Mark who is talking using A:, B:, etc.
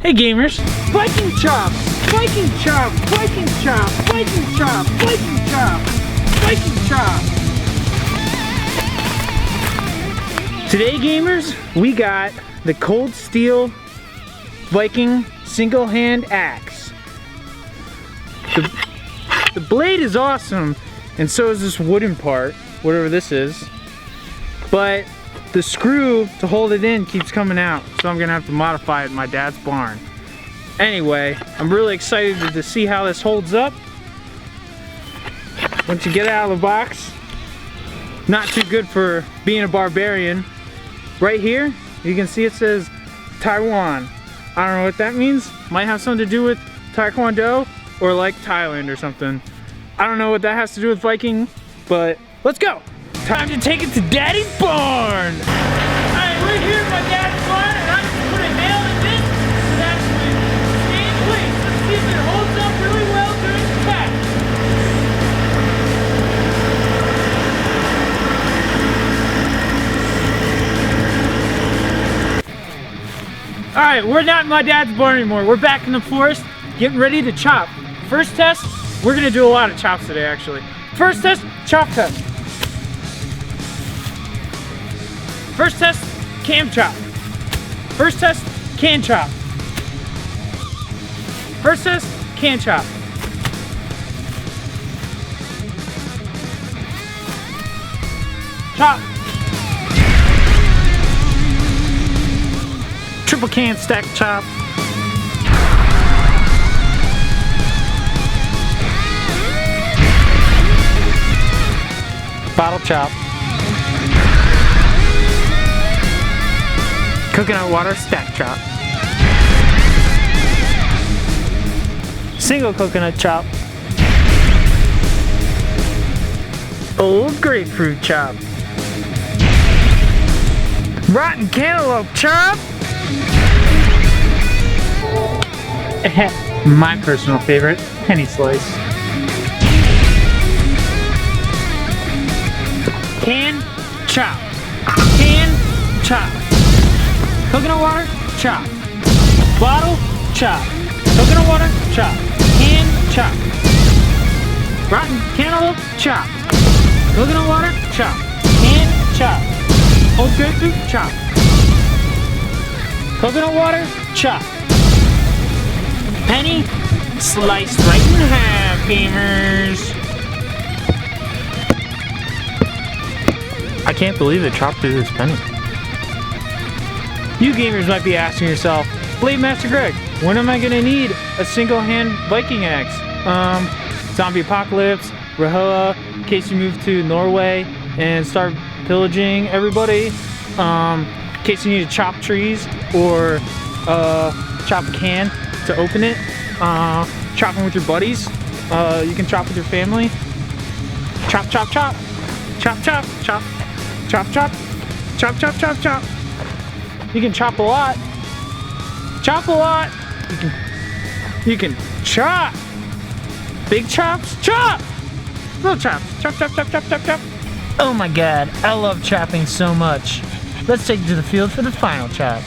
A: Hey gamers, Viking chop, Viking chop, Viking chop, Viking chop, Viking chop, Viking chop. Today gamers, we got the cold steel Viking single hand axe. The blade is awesome, and so is this wooden part, whatever this is. But the screw to hold it in keeps coming out, so I'm gonna have to modify it in my dad's barn. Anyway, I'm really excited to see how this holds up. Once you get it out of the box, not too good for being a barbarian. Right here, you can see it says Taiwan. I don't know what that means. Might have something to do with Taekwondo or like Thailand or something. I don't know what that has to do with Viking, but let's go. Time to take it to Daddy's barn. Alright, we're here at my dad's barn and I just put a nail in this so that it stay in place. Let's see if it holds up really well during the pack. Alright, we're not in my dad's barn anymore. We're back in the forest getting ready to chop. First test, we're gonna do a lot of chops today actually. First test, chop test. First test, cam chop. First test, can chop. First test, can chop. Chop. Triple can stack chop. Bottle chop. Coconut water stack chop. Single coconut chop. Old grapefruit chop. Rotten cantaloupe chop. My personal favorite, penny slice. Can chop. Can chop. Coconut water, chop. Bottle, chop. Coconut water, chop. Can, chop. Rotten cantaloupe, chop. Coconut water, chop. Can, chop. Old grapefruit, chop. Coconut water, chop. Penny, sliced right in half, gamers. I can't believe it chopped through this penny. You gamers might be asking yourself, Blade Master Greg, when am I gonna need a single hand Viking axe? Zombie apocalypse, Rahoa, in case you move to Norway and start pillaging everybody, in case you need to chop trees or chop a can to open it, chopping with your buddies, you can chop with your family. Chop, chop, chop, chop, chop, chop, chop, chop, chop, chop, chop, chop. You can chop a lot. Chop a lot. You can chop. Big chops, chop. Little chops, chop, chop, chop, chop, chop, chop. Oh my God, I love chopping so much. Let's take it to the field for the final chop.